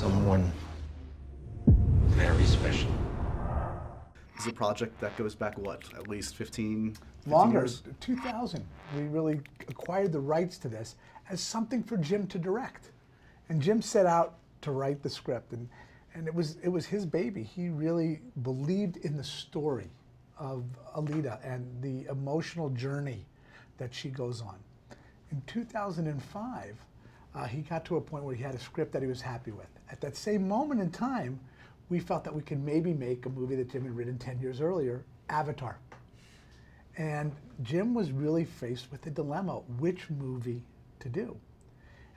someone very special. This is a project that goes back, what, at least 15 Longer, years? 2000. We really acquired the rights to this as something for Jim to direct. And Jim set out to write the script, and it was his baby. He really believed in the story of Alita and the emotional journey that she goes on. In 2005, he got to a point where he had a script that he was happy with. At that same moment in time, we felt that we could maybe make a movie that Jim had written 10 years earlier, Avatar. And Jim was really faced with the dilemma, which movie to do.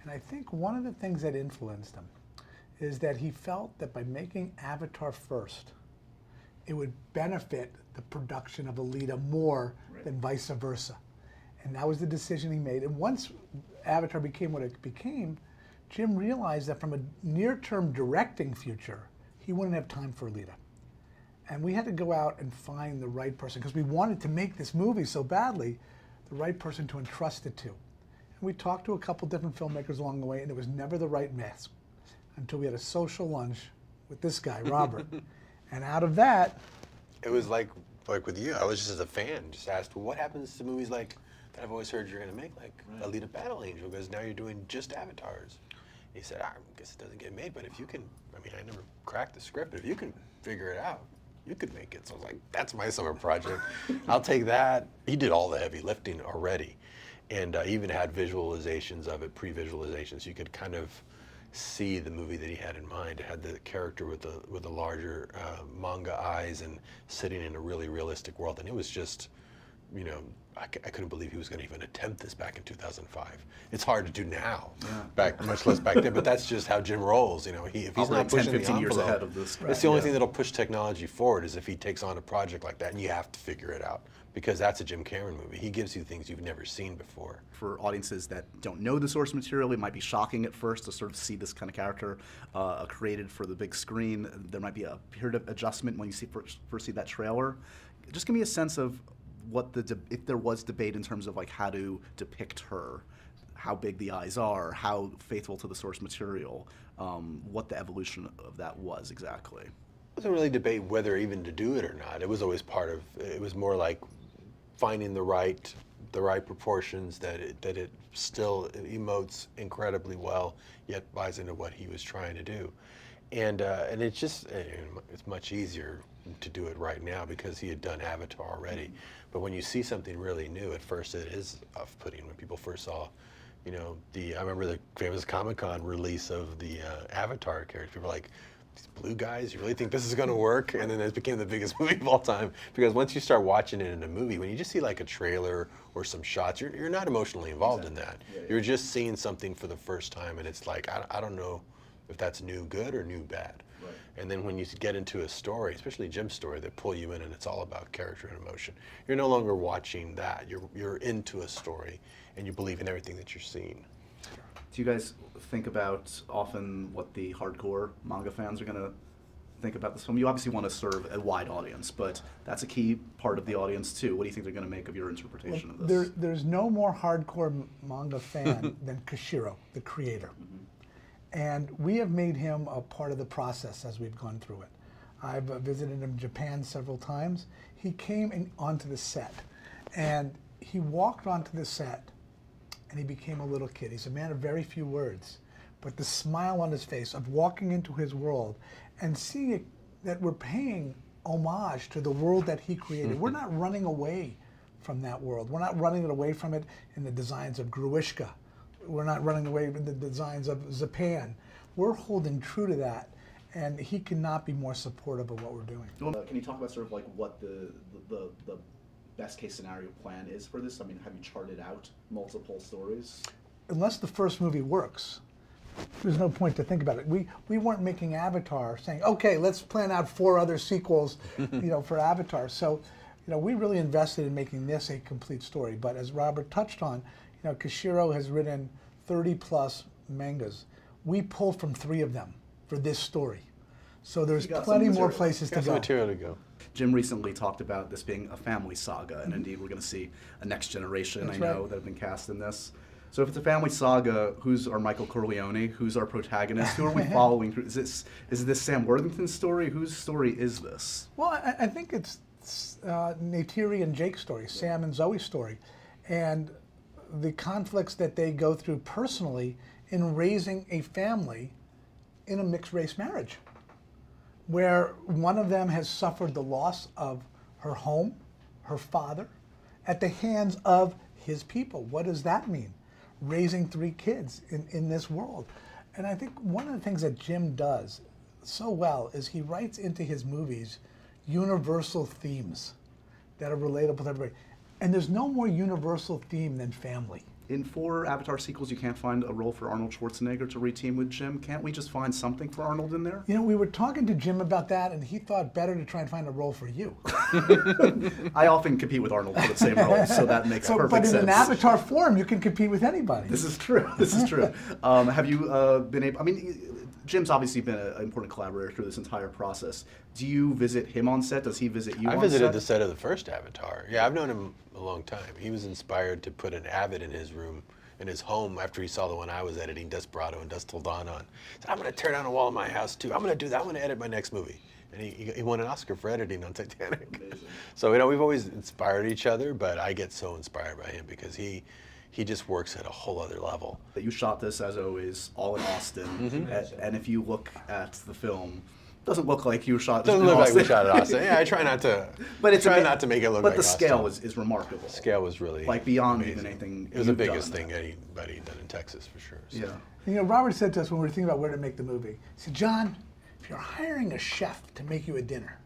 And I think one of the things that influenced him is that he felt that by making Avatar first, it would benefit the production of Alita more than vice versa. And that was the decision he made. And once Avatar became what it became, Jim realized that from a near-term directing future, he wouldn't have time for Alita. And we had to go out and find the right person, because we wanted to make this movie so badly, the right person to entrust it to. And we talked to a couple different filmmakers along the way, and it was never the right mix until we had a social lunch with this guy, Robert. And out of that... It was like with you, I was just as a fan, just asked, well, what happens to movies like that I've always heard you're going to make, like Alita Battle Angel, because now you're doing just Avatars. He said, I guess it doesn't get made, but if you can, I mean, I never cracked the script, but if you can figure it out, you could make it. So I was like, that's my summer project. I'll take that. He did all the heavy lifting already, and even had visualizations of it, pre-visualizations. You could kind of see the movie that he had in mind. It had the character with the larger manga eyes and sitting in a really realistic world, and it was just, you know, I couldn't believe he was going to even attempt this back in 2005. It's hard to do now, much less back then, but that's just how Jim rolls. You know, if he's not pushing 10, 15 years ahead of this, it's the only thing that'll push technology forward is if he takes on a project like that, and you have to figure it out, because that's a Jim Cameron movie. He gives you things you've never seen before. For audiences that don't know the source material, it might be shocking at first to sort of see this kind of character created for the big screen. There might be a period of adjustment when you first see that trailer. Just give me a sense of what if there was debate in terms of like how to depict her, how big the eyes are, how faithful to the source material, what the evolution of that was exactly. It wasn't really debate whether even to do it or not. It was always part of, it was more like finding the right proportions, that it still emotes incredibly well, yet buys into what he was trying to do. And it's just, it's much easier to do it right now because he had done Avatar already. But when you see something really new, at first it is off-putting. When people first saw, you know, I remember the famous CinemaCon release of the Avatar character. People were like, these blue guys, you really think this is going to work? And then it became the biggest movie of all time. Because once you start watching it in a movie, when you just see like a trailer or some shots, you're not emotionally involved in that. Yeah, yeah. You're just seeing something for the first time, and it's like, I don't know if that's new good or new bad. Right. And then when you get into a story, especially Jim's story, that pull you in and it's all about character and emotion, you're no longer watching that. You're into a story and you believe in everything that you're seeing. Do you guys think about often what the hardcore manga fans are going to think about this film? You obviously want to serve a wide audience, but that's a key part of the audience too. What do you think they're going to make of your interpretation of this? There's no more hardcore manga fan than Koshiro, the creator. And we have made him a part of the process as we've gone through it. I've visited him in Japan several times. He came onto the set, and he walked onto the set, and he became a little kid. He's a man of very few words, but the smile on his face of walking into his world and seeing that we're paying homage to the world that he created. We're not running away from that world. We're not running away from it in the designs of Gruishka. We're not running away with the designs of Japan. We're holding true to that, and he cannot be more supportive of what we're doing. Can you talk about sort of like what the best case scenario plan is for this? I mean, have you charted out multiple stories? Unless the first movie works, there's no point to think about it. We weren't making Avatar saying, okay, let's plan out 4 other sequels, you know, for Avatar. So, you know, we really invested in making this a complete story. But as Robert touched on, you know, Koshiro has written 30+ mangas. We pulled from 3 of them for this story. So there's plenty more places to go. Material to go. Jim recently talked about this being a family saga, and indeed we're going to see a next generation, I know, that have been cast in this. So if it's a family saga, who's our Michael Corleone? Who's our protagonist? Who are we following through? Is this Sam Worthington's story? Whose story is this? Well, I think it's Neytiri and Jake's story, Sam and Zoe's story, and the conflicts that they go through personally in raising a family in a mixed-race marriage, where one of them has suffered the loss of her home, her father, at the hands of his people. What does that mean? Raising 3 kids in this world. And I think one of the things that Jim does so well is he writes into his movies universal themes that are relatable to everybody. And there's no more universal theme than family. In 4 Avatar sequels, you can't find a role for Arnold Schwarzenegger to reteam with Jim. Can't we just find something for Arnold in there? You know, we were talking to Jim about that, and he thought better to try and find a role for you. I often compete with Arnold for the same role, so that makes perfect sense. But in an Avatar form, you can compete with anybody. This is true. This is true. Have you been able? I mean, Jim's obviously been an important collaborator through this entire process. Do you visit him on set? Does he visit you on set? I visited the set of the first Avatar. Yeah, I've known him a long time. He was inspired to put an Avid in his room, in his home, after he saw the one I was editing, Desperado and Dusk Till Dawn on. He said, I'm going to tear down a wall in my house too. I'm going to do that. I'm going to edit my next movie. And he won an Oscar for editing on Titanic. Amazing. So, you know, we've always inspired each other, but I get so inspired by him because he just works at a whole other level. You shot this, as always, all in Austin, and if you look at the film, it doesn't look like you shot this in Austin. Doesn't look like we shot it in Austin. Yeah, I try not to. But it's not to make it look like Austin. But the scale is remarkable. The scale was really like beyond amazing. Even anything. It was the biggest thing anybody done in Texas for sure. So. Yeah. You know, Robert said to us when we were thinking about where to make the movie, he said, John, if you're hiring a chef to make you a dinner,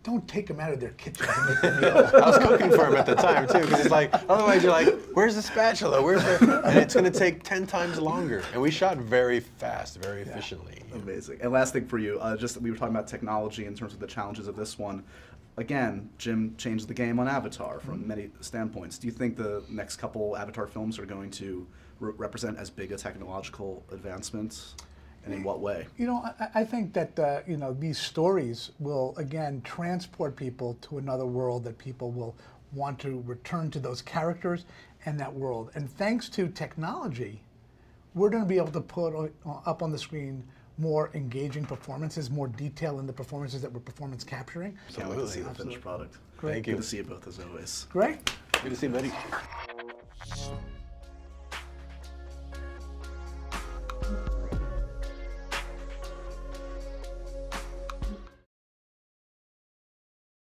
don't take them out of their kitchen to make the meal. I was cooking for him at the time too, because it's like, otherwise you're like, where's the spatula? Where's the? And it's going to take 10 times longer. And we shot very fast, very efficiently. Amazing. And last thing for you, we were talking about technology in terms of the challenges of this one. Again, Jim changed the game on Avatar from many standpoints. Do you think the next couple Avatar films are going to represent as big a technological advancement? And in what way? You know, I think that you know, these stories will again transport people to another world, that people will want to return to those characters and that world. And thanks to technology, we're going to be able to put up on the screen more engaging performances, more detail in the performances that we're performance capturing. Can't wait to see the finished product. Great. Good to see you both as always. Great. Good to see you, buddy.